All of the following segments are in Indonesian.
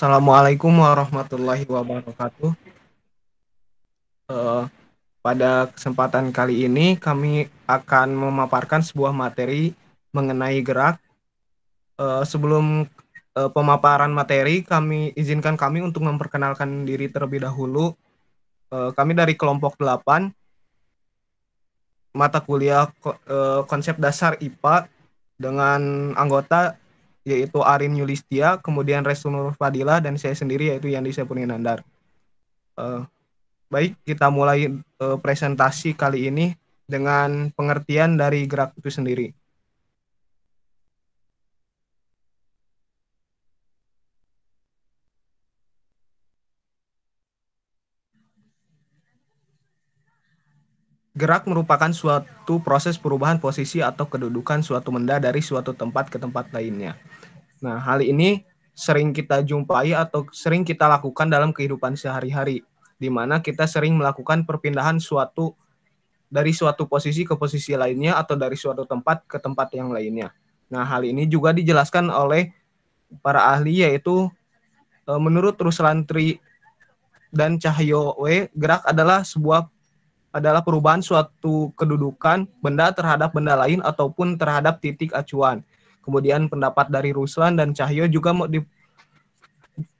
Assalamualaikum warahmatullahi wabarakatuh. Eh, Pada kesempatan kali ini kami akan memaparkan sebuah materi mengenai gerak. Sebelum pemaparan materi, izinkan kami untuk memperkenalkan diri terlebih dahulu. Kami dari kelompok 8, mata kuliah konsep dasar IPA dengan anggota yaitu Arin Yulistia, kemudian Restu Nur Fadila, dan saya sendiri yaitu Yandi Sepuni Nandar. Eh, Baik, kita mulai presentasi kali ini dengan pengertian dari gerak itu sendiri. Gerak merupakan suatu proses perubahan posisi atau kedudukan suatu benda dari suatu tempat ke tempat lainnya. Nah, hal ini sering kita jumpai atau sering kita lakukan dalam kehidupan sehari-hari, di mana kita sering melakukan perpindahan dari suatu posisi ke posisi lainnya atau dari suatu tempat ke tempat yang lainnya. Nah, hal ini juga dijelaskan oleh para ahli, yaitu menurut Ruslan Tri dan Cahyo W, gerak adalah perubahan suatu kedudukan benda terhadap benda lain ataupun terhadap titik acuan. Kemudian pendapat dari Ruslan dan Cahyo juga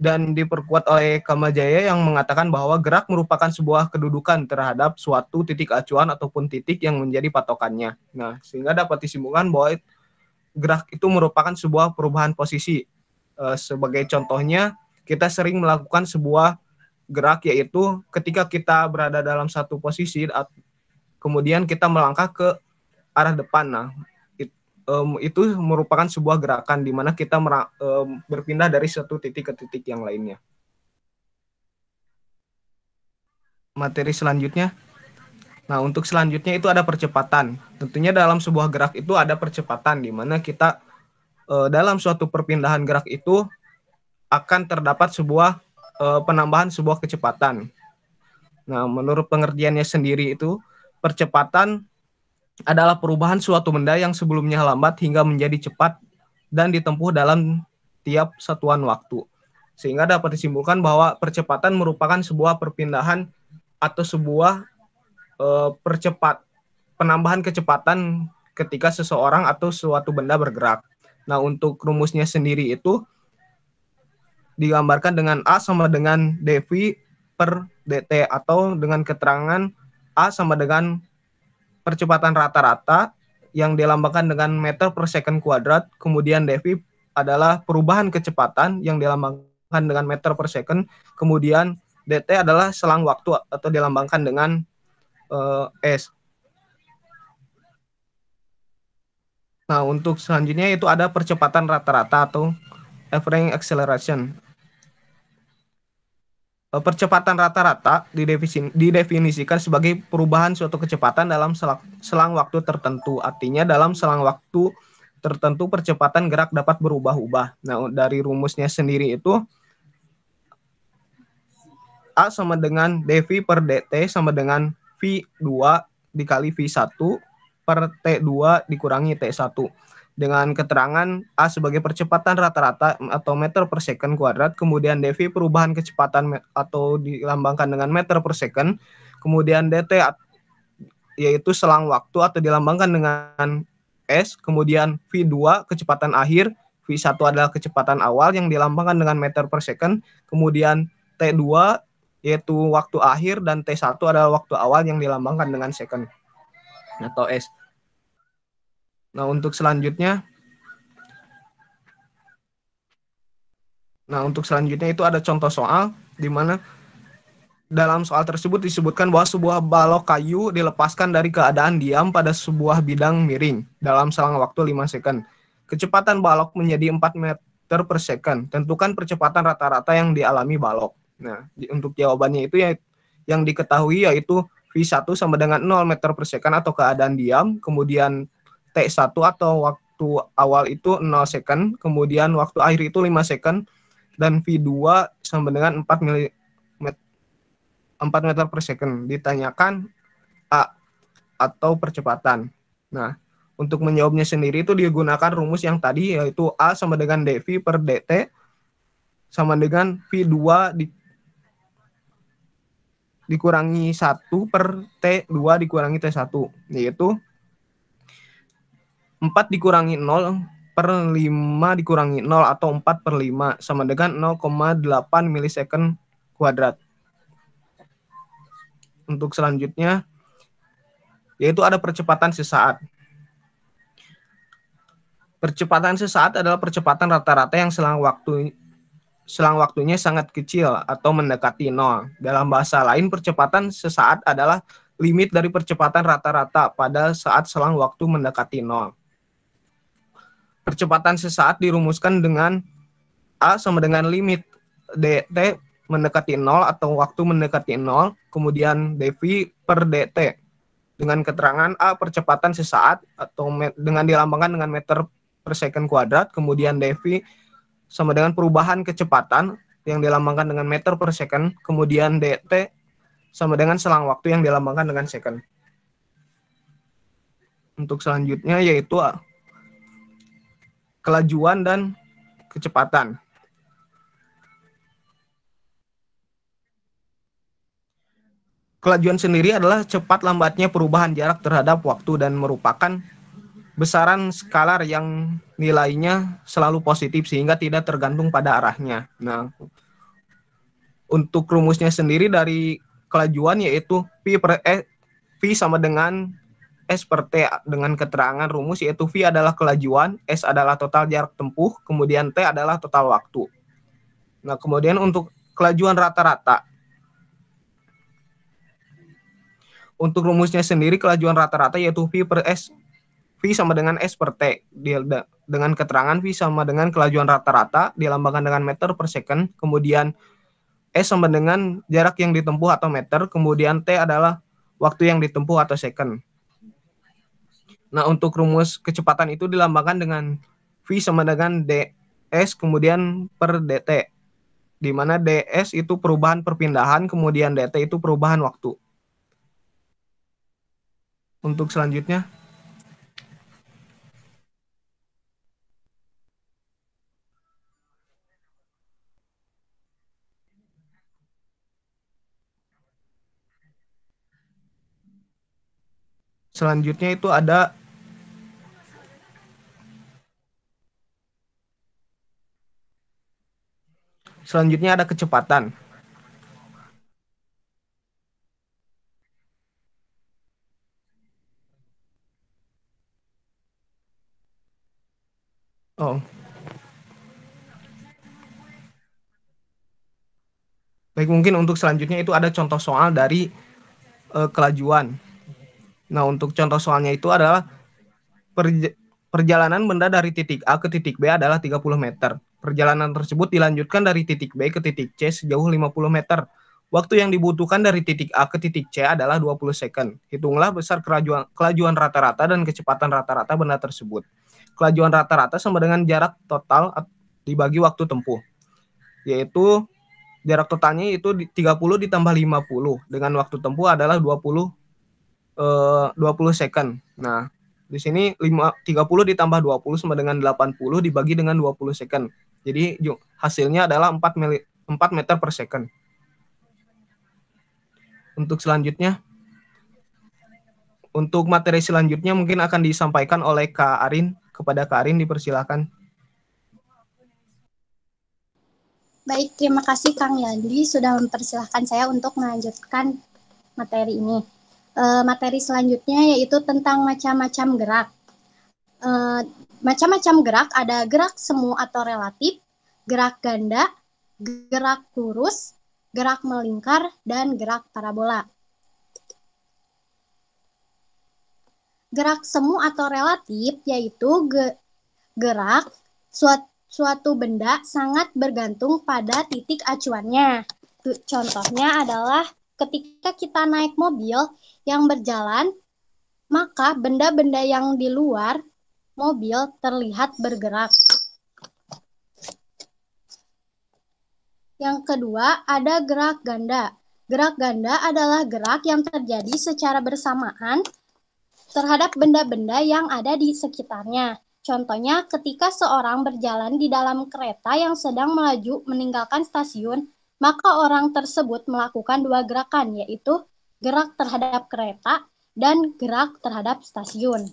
diperkuat oleh Kamajaya yang mengatakan bahwa gerak merupakan sebuah kedudukan terhadap suatu titik acuan ataupun titik yang menjadi patokannya. Nah, sehingga dapat disimpulkan bahwa gerak itu merupakan sebuah perubahan posisi. Sebagai contohnya, kita sering melakukan sebuah gerak, yaitu ketika kita berada dalam satu posisi, kemudian kita melangkah ke arah depan. Nah, itu merupakan sebuah gerakan di mana kita berpindah dari satu titik ke titik yang lainnya. Materi selanjutnya. Nah, untuk selanjutnya itu ada percepatan. Tentunya dalam sebuah gerak itu ada percepatan, di mana kita dalam suatu perpindahan gerak itu akan terdapat sebuah penambahan sebuah kecepatan. Nah, menurut pengertiannya sendiri itu, percepatan adalah perubahan suatu benda yang sebelumnya lambat hingga menjadi cepat dan ditempuh dalam tiap satuan waktu. Sehingga dapat disimpulkan bahwa percepatan merupakan sebuah perpindahan atau sebuah penambahan kecepatan ketika seseorang atau suatu benda bergerak. Nah, untuk rumusnya sendiri itu digambarkan dengan A sama dengan dV per dt, atau dengan keterangan A sama dengan percepatan rata-rata yang dilambangkan dengan meter per second kuadrat, kemudian dV adalah perubahan kecepatan yang dilambangkan dengan meter per second, kemudian dt adalah selang waktu atau dilambangkan dengan S. Nah, untuk selanjutnya itu ada percepatan rata-rata atau average acceleration. Percepatan rata-rata didefinisikan sebagai perubahan suatu kecepatan dalam selang waktu tertentu. Artinya dalam selang waktu tertentu percepatan gerak dapat berubah-ubah. Nah, dari rumusnya sendiri itu A sama dengan dV per dt sama dengan V2 dikali V1 per T2 dikurangi T1. Dengan keterangan A sebagai percepatan rata-rata atau meter per second kuadrat, kemudian dV perubahan kecepatan atau dilambangkan dengan meter per second, kemudian dt yaitu selang waktu atau dilambangkan dengan S, kemudian V2 kecepatan akhir, V1 adalah kecepatan awal yang dilambangkan dengan meter per second, kemudian T2 yaitu waktu akhir, dan T1 adalah waktu awal yang dilambangkan dengan second atau S. Nah, untuk selanjutnya itu ada contoh soal di mana dalam soal tersebut disebutkan bahwa sebuah balok kayu dilepaskan dari keadaan diam pada sebuah bidang miring dalam selang waktu 5 second. Kecepatan balok menjadi 4 meter per second. Tentukan percepatan rata-rata yang dialami balok. Nah, untuk jawabannya itu yang diketahui yaitu V1 sama dengan 0 meter per second atau keadaan diam, kemudian T1 atau waktu awal itu 0 second, kemudian waktu akhir itu 5 second, dan V2 sama dengan 4 meter per second. Ditanyakan A atau percepatan. Nah, untuk menjawabnya sendiri itu digunakan rumus yang tadi, yaitu A sama dengan dV per dt sama dengan V2 dikurangi 1 per T2 dikurangi T1, yaitu 4 dikurangi 0 per 5 dikurangi 0 atau 4 per 5 sama dengan 0,8 milisecond kuadrat. Untuk selanjutnya, yaitu ada percepatan sesaat. Percepatan sesaat adalah percepatan rata-rata yang selang waktunya sangat kecil atau mendekati 0. Dalam bahasa lain, percepatan sesaat adalah limit dari percepatan rata-rata pada saat selang waktu mendekati 0. Percepatan sesaat dirumuskan dengan A sama dengan limit dt mendekati 0 atau waktu mendekati 0, kemudian dv per dt. Dengan keterangan A percepatan sesaat atau dengan dilambangkan dengan meter per second kuadrat, kemudian dv sama dengan perubahan kecepatan yang dilambangkan dengan meter per second, kemudian dt sama dengan selang waktu yang dilambangkan dengan second. Untuk selanjutnya yaitu kelajuan dan kecepatan. Kelajuan sendiri adalah cepat lambatnya perubahan jarak terhadap waktu dan merupakan besaran skalar yang nilainya selalu positif sehingga tidak tergantung pada arahnya. Nah, untuk rumusnya sendiri dari kelajuan yaitu V sama dengan S per T dengan keterangan rumus yaitu V adalah kelajuan, S adalah total jarak tempuh, kemudian T adalah total waktu. Nah, kemudian untuk kelajuan rata-rata. Untuk rumusnya sendiri kelajuan rata-rata yaitu V sama dengan S per T. Dengan keterangan V sama dengan kelajuan rata-rata dilambangkan dengan meter per second, kemudian S sama dengan jarak yang ditempuh atau meter, kemudian T adalah waktu yang ditempuh atau second. Nah, untuk rumus kecepatan itu dilambangkan dengan V sama dengan ds kemudian per dt, di mana ds itu perubahan perpindahan, kemudian dt itu perubahan waktu. Untuk selanjutnya, itu ada kecepatan. Oh. Baik, mungkin untuk selanjutnya itu ada contoh soal dari kelajuan. Nah, untuk contoh soalnya itu adalah perjalanan benda dari titik A ke titik B adalah 30 meter. Perjalanan tersebut dilanjutkan dari titik B ke titik C sejauh 50 meter. Waktu yang dibutuhkan dari titik A ke titik C adalah 20 second. Hitunglah besar kelajuan rata-rata dan kecepatan rata-rata benda tersebut. Kelajuan rata-rata sama dengan jarak total dibagi waktu tempuh, yaitu jarak totalnya itu 30 ditambah 50 dengan waktu tempuh adalah 20 second. Nah, di sini 30 ditambah 20 sama dengan 80 dibagi dengan 20 second. Jadi hasilnya adalah 4 meter per second. Untuk selanjutnya, untuk materi selanjutnya mungkin akan disampaikan oleh Kak Arin. Kepada Kak Arin dipersilakan. Baik, terima kasih Kang Yandri sudah mempersilahkan saya untuk melanjutkan materi ini. Materi selanjutnya yaitu tentang macam-macam gerak. Macam-macam gerak ada gerak semu atau relatif, gerak ganda, gerak lurus, gerak melingkar, dan gerak parabola. Gerak semu atau relatif yaitu gerak suatu benda sangat bergantung pada titik acuannya. Contohnya adalah ketika kita naik mobil yang berjalan, maka benda-benda yang di luar mobil terlihat bergerak. Yang kedua, ada gerak ganda. Gerak ganda adalah gerak yang terjadi secara bersamaan terhadap benda-benda yang ada di sekitarnya. Contohnya, ketika seorang berjalan di dalam kereta yang sedang melaju meninggalkan stasiun, maka orang tersebut melakukan dua gerakan, yaitu gerak terhadap kereta dan gerak terhadap stasiun.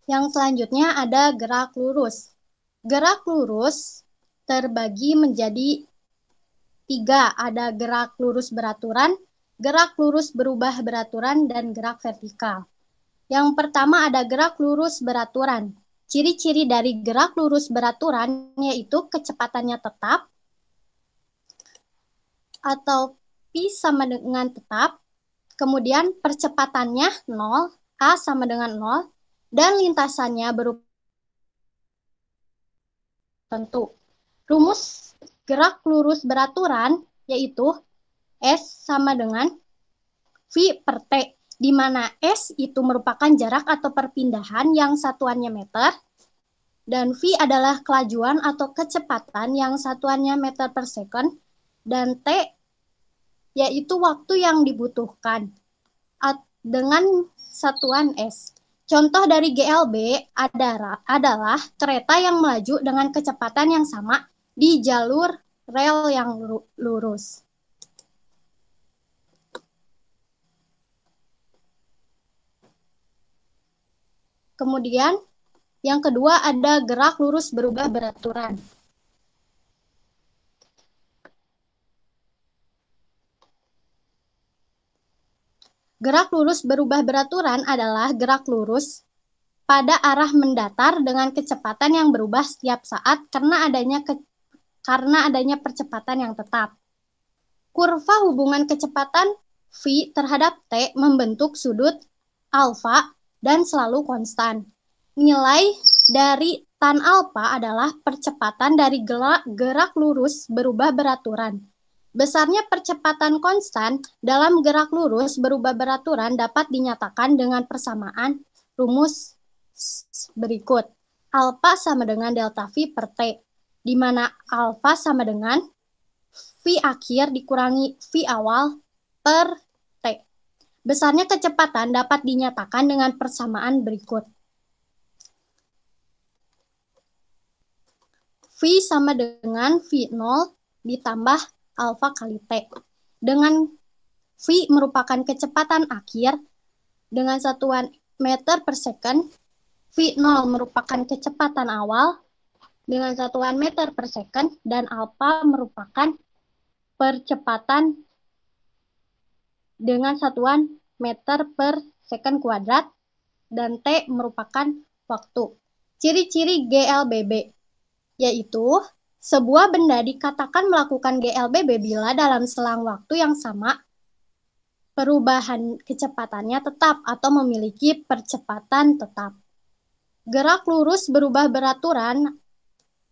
Yang selanjutnya ada gerak lurus. Gerak lurus terbagi menjadi 3, ada gerak lurus beraturan, gerak lurus berubah beraturan, dan gerak vertikal. Yang pertama ada gerak lurus beraturan. Ciri-ciri dari gerak lurus beraturan yaitu kecepatannya tetap atau P sama dengan tetap, kemudian percepatannya 0, A sama dengan 0, dan lintasannya berupa tentu. Rumus gerak lurus beraturan yaitu S sama dengan V per T, di mana S itu merupakan jarak atau perpindahan yang satuannya meter, dan V adalah kelajuan atau kecepatan yang satuannya meter per second, dan T yaitu waktu yang dibutuhkan dengan satuan S. Contoh dari GLB adalah kereta yang melaju dengan kecepatan yang sama di jalur rel yang lurus. Kemudian yang kedua ada gerak lurus berubah beraturan. Gerak lurus berubah beraturan adalah gerak lurus pada arah mendatar dengan kecepatan yang berubah setiap saat karena adanya percepatan yang tetap. Kurva hubungan kecepatan V terhadap T membentuk sudut alfa dan selalu konstan. Nilai dari tan alfa adalah percepatan dari gerak lurus berubah beraturan. Besarnya percepatan konstan dalam gerak lurus berubah beraturan dapat dinyatakan dengan persamaan rumus berikut. Alfa sama dengan delta V per T, di mana alfa sama dengan V akhir dikurangi V awal per T. Besarnya kecepatan dapat dinyatakan dengan persamaan berikut. V sama dengan V0 ditambah alfa kali T. Dengan V merupakan kecepatan akhir dengan satuan meter per second, V0 merupakan kecepatan awal dengan satuan meter per second, dan alfa merupakan percepatan dengan satuan meter per second kuadrat, dan T merupakan waktu. Ciri-ciri GLBB yaitu sebuah benda dikatakan melakukan GLBB bila dalam selang waktu yang sama perubahan kecepatannya tetap atau memiliki percepatan tetap. Gerak lurus berubah beraturan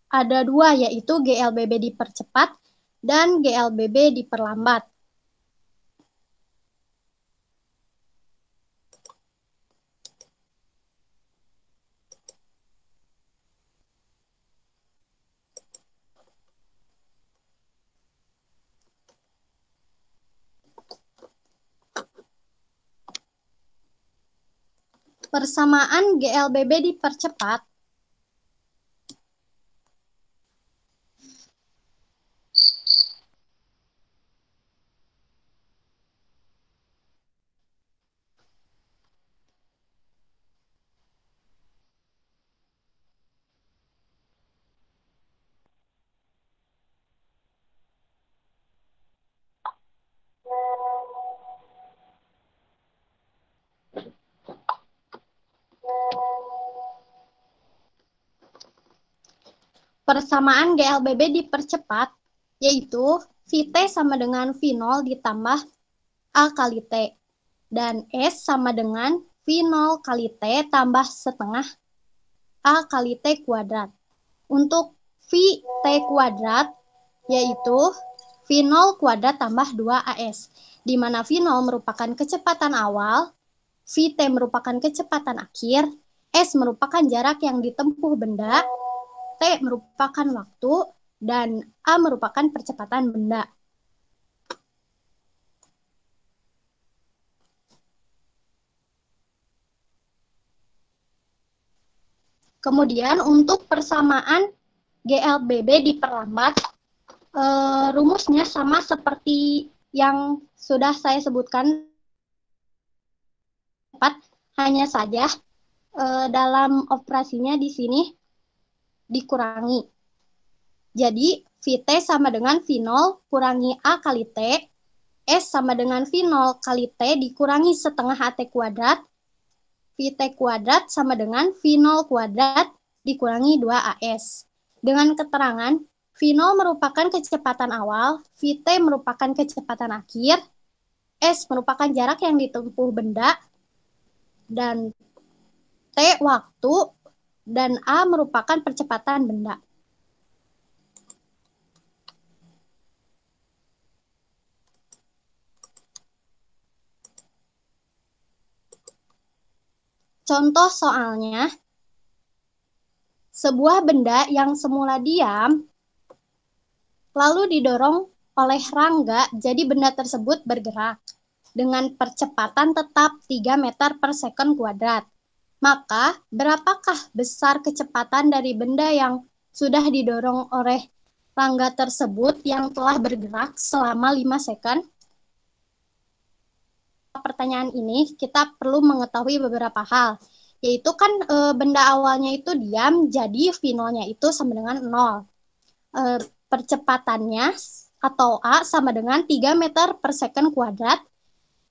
ada 2, yaitu GLBB dipercepat dan GLBB diperlambat. Persamaan GLBB dipercepat persamaan GLBB dipercepat, yaitu VT sama dengan V0 ditambah A kali T, dan S sama dengan V0 kali T tambah setengah A kali T kuadrat. Untuk VT kuadrat, yaitu V0 kuadrat tambah 2AS, di mana V0 merupakan kecepatan awal, VT merupakan kecepatan akhir, S merupakan jarak yang ditempuh benda, T merupakan waktu, dan A merupakan percepatan benda. Kemudian untuk persamaan GLBB diperlambat, rumusnya sama seperti yang sudah saya sebutkan, hanya saja dalam operasinya di sini dikurangi. Jadi VT sama dengan V0 kurangi A kali T, S sama dengan V0 kali T dikurangi setengah AT kuadrat, VT kuadrat sama dengan V0 kuadrat dikurangi 2AS. Dengan keterangan, V0 merupakan kecepatan awal, VT merupakan kecepatan akhir, S merupakan jarak yang ditempuh benda, dan T waktu, dan A merupakan percepatan benda. Contoh soalnya, sebuah benda yang semula diam, lalu didorong oleh Rangga, jadi benda tersebut bergerak dengan percepatan tetap 3 meter per second kuadrat. Maka, berapakah besar kecepatan dari benda yang sudah didorong oleh Rangga tersebut yang telah bergerak selama 5 second? Pertanyaan ini kita perlu mengetahui beberapa hal, yaitu kan benda awalnya itu diam, jadi V0-nya itu sama dengan 0. Percepatannya atau A sama dengan 3 meter per second kuadrat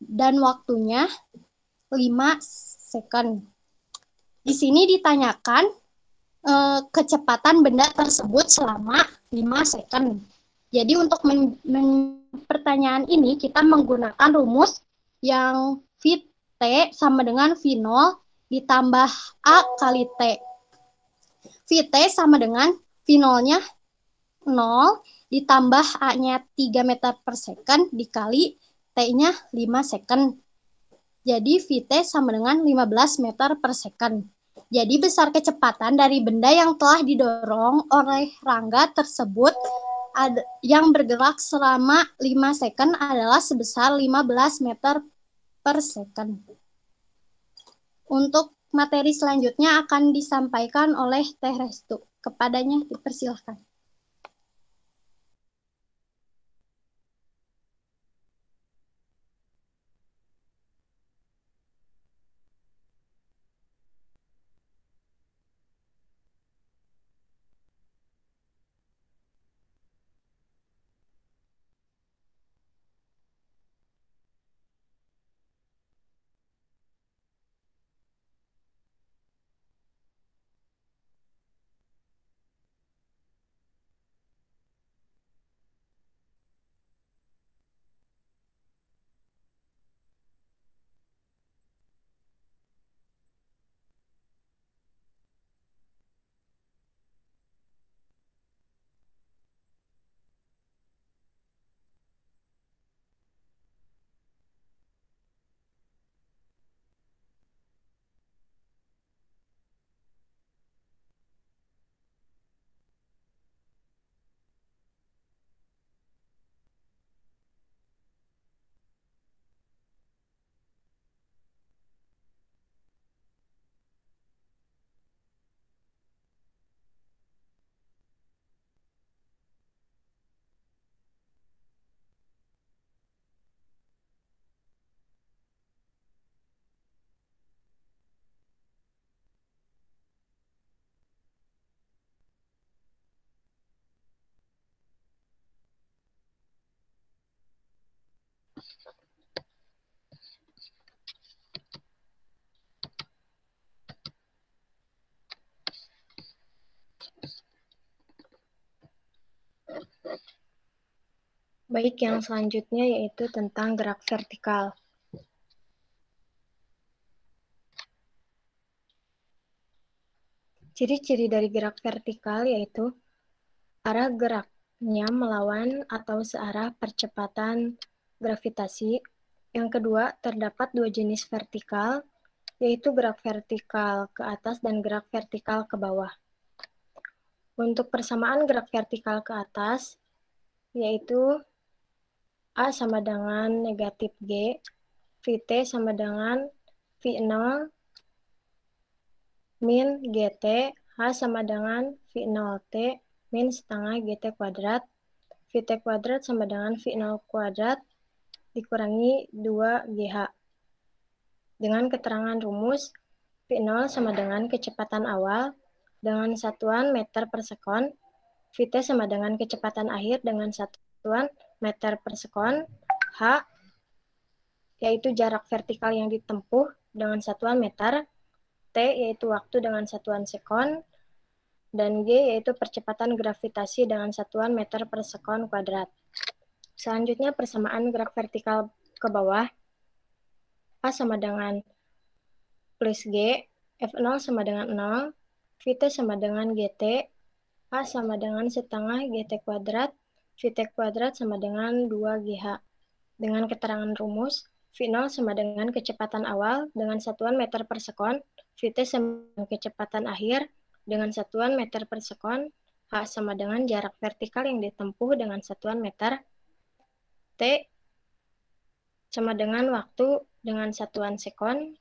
dan waktunya 5 second. Di sini ditanyakan kecepatan benda tersebut selama 5 second. Jadi untuk pertanyaan ini kita menggunakan rumus yang VT sama dengan V0 ditambah A kali T. VT sama dengan V0-nya 0 ditambah A-nya 3 meter per second dikali T-nya 5 second. Jadi VT sama dengan 15 meter per second. Jadi besar kecepatan dari benda yang telah didorong oleh Rangga tersebut yang bergerak selama 5 second adalah sebesar 15 meter per second. Untuk materi selanjutnya akan disampaikan oleh Teh Restu. Kepadanya dipersilahkan. Baik, yang selanjutnya yaitu tentang gerak vertikal. Ciri-ciri dari gerak vertikal yaitu arah geraknya melawan atau searah percepatan gravitasi. Yang kedua, terdapat dua jenis vertikal, yaitu gerak vertikal ke atas dan gerak vertikal ke bawah. Untuk persamaan gerak vertikal ke atas, yaitu A sama dengan negatif G, VT sama dengan V0 min GT H sama dengan V0T min setengah GT kuadrat. VT kuadrat sama dengan V0 kuadrat dikurangi 2GH. Dengan keterangan rumus, V0 sama dengan kecepatan awal dengan satuan meter per sekon, VT sama dengan kecepatan akhir dengan satuan meter per sekon, H yaitu jarak vertikal yang ditempuh dengan satuan meter, T yaitu waktu dengan satuan sekon, dan G yaitu percepatan gravitasi dengan satuan meter per sekon kuadrat. Selanjutnya persamaan gerak vertikal ke bawah. A sama dengan plus G, F0 sama dengan 0, VT sama dengan GT, A sama dengan setengah GT kuadrat, VT kuadrat sama dengan 2GH. Dengan keterangan rumus, V0 sama dengan kecepatan awal dengan satuan meter per sekon, VT sama dengan kecepatan akhir dengan satuan meter per sekon, H sama dengan jarak vertikal yang ditempuh dengan satuan meter, T sama dengan waktu dengan satuan sekon,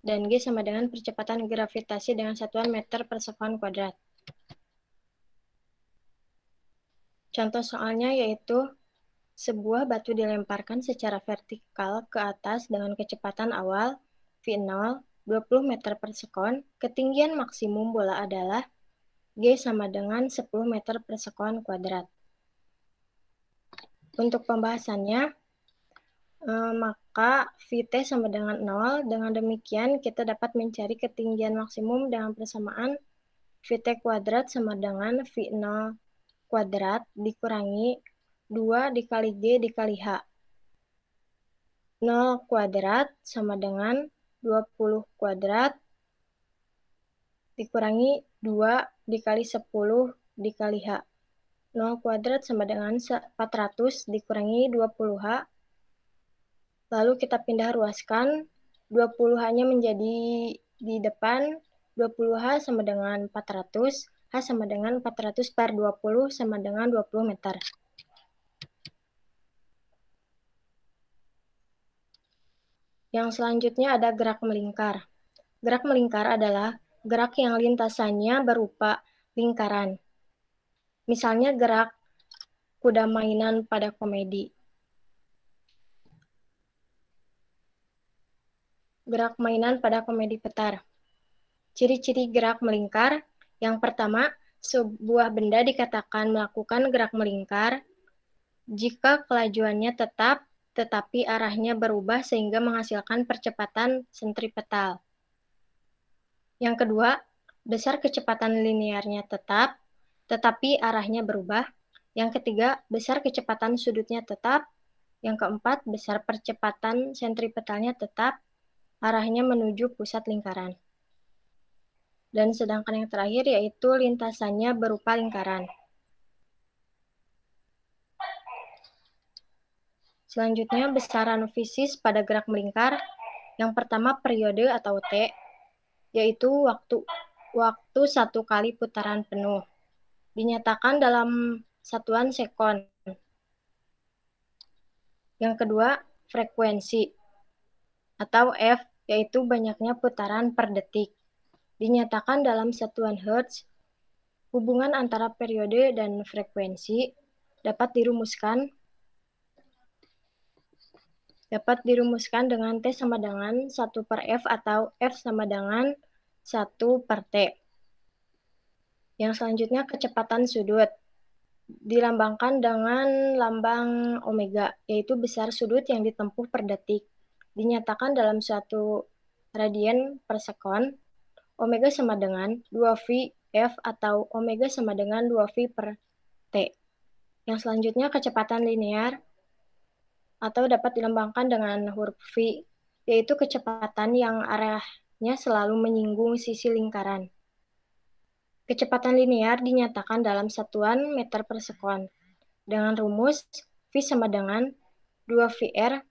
dan G sama dengan percepatan gravitasi dengan satuan meter per sekon kuadrat. Contoh soalnya yaitu sebuah batu dilemparkan secara vertikal ke atas dengan kecepatan awal V0 20 meter per sekon, ketinggian maksimum bola adalah G sama dengan 10 meter per sekon kuadrat. Untuk pembahasannya, maka VT sama dengan 0, dengan demikian kita dapat mencari ketinggian maksimum dengan persamaan VT kuadrat sama dengan V0 kuadrat dikurangi 2 dikali G dikali H. 0 kuadrat sama dengan 20 kuadrat dikurangi 2 dikali 10 dikali H. 0 kuadrat sama dengan 400 dikurangi 20H. Lalu kita pindah ruaskan, 20H-nya menjadi di depan, 20H sama dengan 400, H sama dengan 400 per 20 sama dengan 20 meter. Yang selanjutnya ada gerak melingkar. Gerak melingkar adalah gerak yang lintasannya berupa lingkaran. Misalnya gerak kuda mainan pada komedi. Gerak mainan pada komedi petar. Ciri-ciri gerak melingkar. Yang pertama, sebuah benda dikatakan melakukan gerak melingkar jika kelajuannya tetap tetapi arahnya berubah sehingga menghasilkan percepatan sentripetal. Yang kedua, besar kecepatan linearnya tetap tetapi arahnya berubah. Yang ketiga, besar kecepatan sudutnya tetap. Yang keempat, besar percepatan sentripetalnya tetap, arahnya menuju pusat lingkaran. Dan sedangkan yang terakhir yaitu lintasannya berupa lingkaran. Selanjutnya, besaran fisis pada gerak melingkar. Yang pertama, periode atau T, yaitu waktu satu kali putaran penuh. Dinyatakan dalam satuan sekon. Yang kedua, frekuensi atau F, yaitu banyaknya putaran per detik. Dinyatakan dalam satuan Hertz. Hubungan antara periode dan frekuensi dapat dirumuskan dengan T sama dengan 1 per F atau F sama dengan 1 per T. Yang selanjutnya kecepatan sudut. Dilambangkan dengan lambang omega, yaitu besar sudut yang ditempuh per detik. Dinyatakan dalam suatu radian per sekon, omega sama dengan 2V F atau omega sama dengan 2V per T. Yang selanjutnya kecepatan linear atau dapat dilambangkan dengan huruf V, yaitu kecepatan yang arahnya selalu menyinggung sisi lingkaran. Kecepatan linear dinyatakan dalam satuan meter per sekon dengan rumus V sama dengan 2VR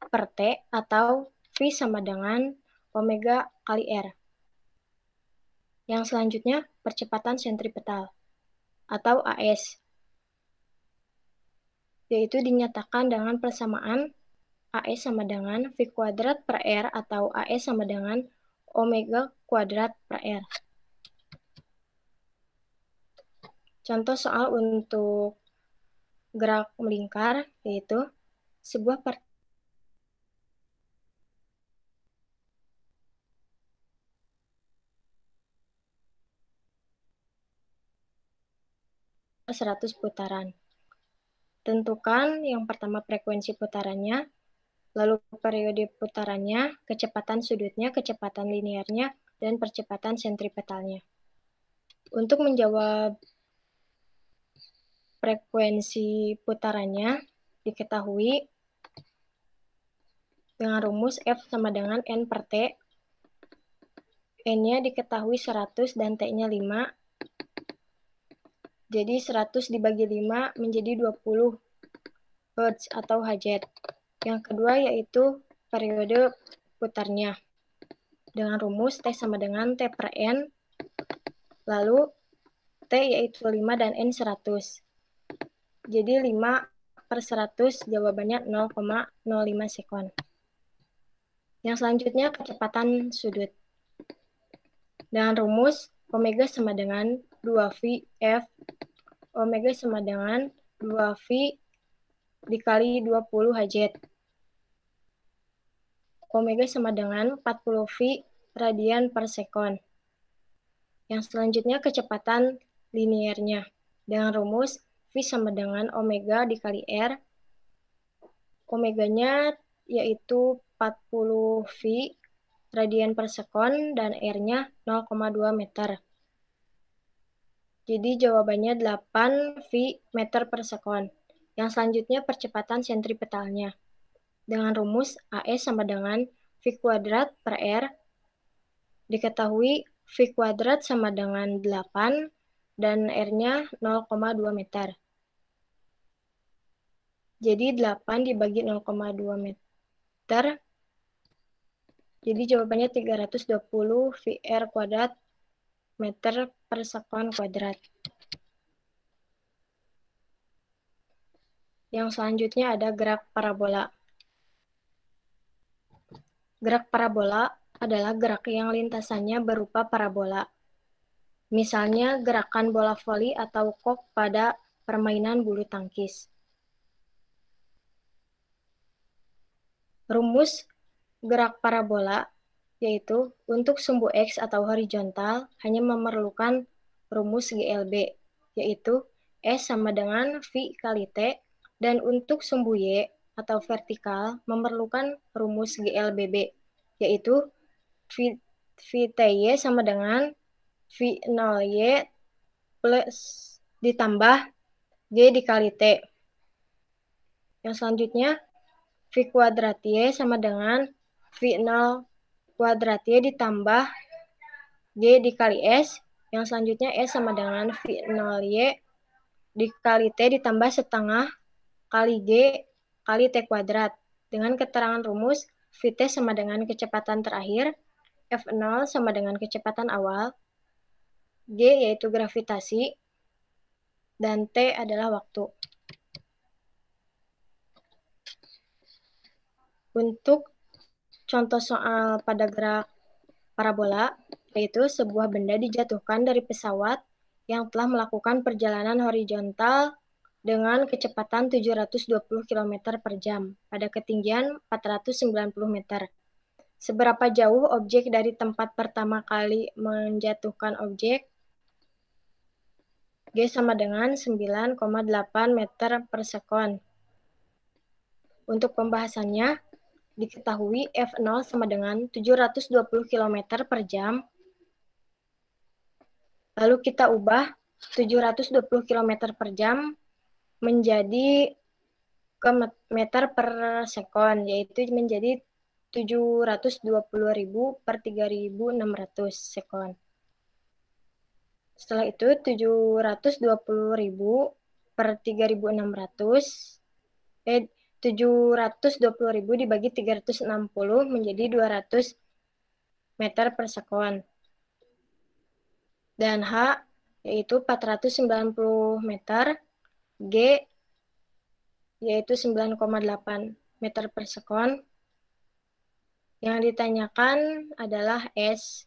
per T atau V sama dengan omega kali R. Yang selanjutnya percepatan sentripetal atau AS, yaitu dinyatakan dengan persamaan AS sama dengan V kuadrat per R atau AS sama dengan omega kuadrat per R. Contoh soal untuk gerak melingkar, yaitu sebuah partikel 100 putaran. Tentukan yang pertama frekuensi putarannya, lalu periode putarannya, kecepatan sudutnya, kecepatan linearnya, dan percepatan sentripetalnya. Untuk menjawab frekuensi putarannya, diketahui dengan rumus F sama dengan N per T. N-nya diketahui 100 dan T-nya 5. Jadi 100 dibagi 5 menjadi 20 Hz atau Hz. Yang kedua yaitu periode putarnya. Dengan rumus T sama dengan T per N, lalu T yaitu 5 dan N 100. Jadi 5 per 100 jawabannya 0,05 sekon. Yang selanjutnya kecepatan sudut. Dengan rumus omega sama dengan 2V F, omega sama dengan 2V dikali 20 Hz. Omega sama dengan 40V radian per sekon. Yang selanjutnya kecepatan linearnya. Dengan rumus V sama dengan omega dikali R. Omeganya yaitu 40V radian per sekon dan R-nya 0,2 meter. Jadi jawabannya 8V meter per sekon. Yang selanjutnya percepatan sentripetalnya. Dengan rumus AE sama dengan V kuadrat per R. Diketahui V kuadrat sama dengan 8 dan R-nya 0,2 meter. Jadi 8 dibagi 0,2 meter. Jadi jawabannya 320 VR kuadrat meter per sekon kuadrat. Yang selanjutnya ada gerak parabola. Gerak parabola adalah gerak yang lintasannya berupa parabola. Misalnya gerakan bola voli atau kok pada permainan bulu tangkis. Rumus gerak parabola yaitu untuk sumbu X atau horizontal hanya memerlukan rumus GLB, yaitu S sama dengan V kali T, dan untuk sumbu Y atau vertikal memerlukan rumus GLBB, yaitu VTY sama dengan V0Y plus ditambah G dikali T. Yang selanjutnya, V kuadrat Y sama dengan V0 kuadrat Y ditambah G dikali S. Yang selanjutnya S sama dengan V0Y dikali T ditambah setengah kali G kali T kuadrat. Dengan keterangan rumus, Vt sama dengan kecepatan terakhir, F0 sama dengan kecepatan awal, G yaitu gravitasi, dan T adalah waktu. Untuk contoh soal pada gerak parabola, yaitu sebuah benda dijatuhkan dari pesawat yang telah melakukan perjalanan horizontal dengan kecepatan 720 km per jam pada ketinggian 490 meter. Seberapa jauh objek dari tempat pertama kali menjatuhkan objek? G sama dengan 9,8 meter per sekon. Untuk pembahasannya, diketahui F0 sama dengan 720 km per jam. Lalu kita ubah 720 km per jam menjadi ke meter per sekon, yaitu menjadi 720.000 per 3.600 sekon. Setelah itu 720.000 per 3.600, 720.000 dibagi 360 menjadi 200 meter per sekon. Dan H yaitu 490 meter, G yaitu 9,8 meter per sekon. Yang ditanyakan adalah S.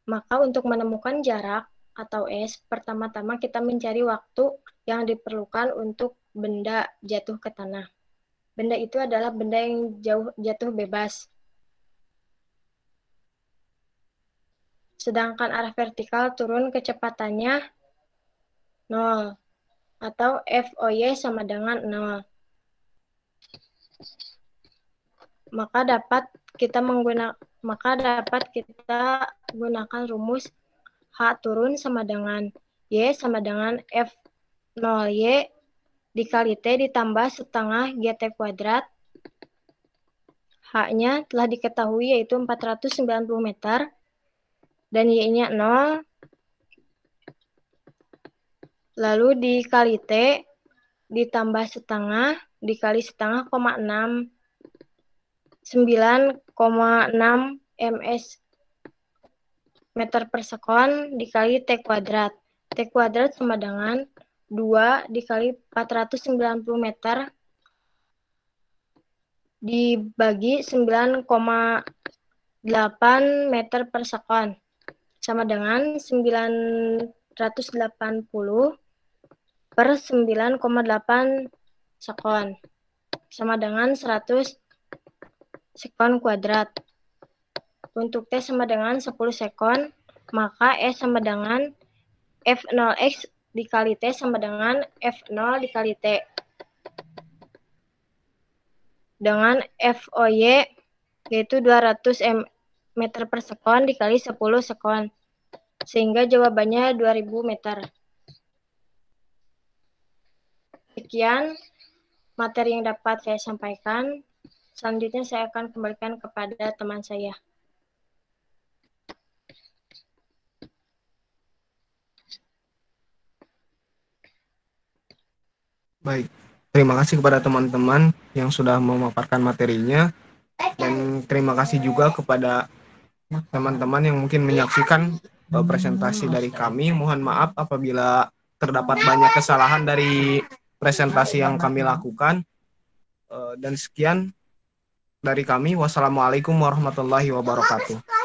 Maka untuk menemukan jarak atau S, pertama-tama kita mencari waktu yang diperlukan untuk benda jatuh ke tanah. Benda itu adalah benda yang jatuh bebas. Sedangkan arah vertikal turun kecepatannya 0 atau FOY sama dengan 0. Maka dapat kita gunakan rumus H turun sama dengan Y sama dengan F0Y dikali T ditambah setengah GT kuadrat. H-nya telah diketahui yaitu 490 meter dan Y-nya 0. Lalu dikali T ditambah setengah dikali setengah, 9,6 ms meter per sekon dikali T kuadrat. T kuadrat sama dengan 2 dikali 490 meter dibagi 9,8 meter per sekon sama dengan 980 per 9,8 sekon sama dengan 100 sekon kuadrat. Untuk T sama dengan 10 sekon, maka S sama dengan F0X dikali T sama dengan F0 dikali T. Dengan FOY yaitu 200 meter per sekon dikali 10 sekon. Sehingga jawabannya 2000 meter. Sekian materi yang dapat saya sampaikan. Selanjutnya saya akan kembalikan kepada teman saya. Baik, terima kasih kepada teman-teman yang sudah memaparkan materinya, dan terima kasih juga kepada teman-teman yang mungkin menyaksikan presentasi dari kami. Mohon maaf apabila terdapat banyak kesalahan dari presentasi yang kami lakukan. Dan sekian dari kami. Wassalamualaikum warahmatullahi wabarakatuh.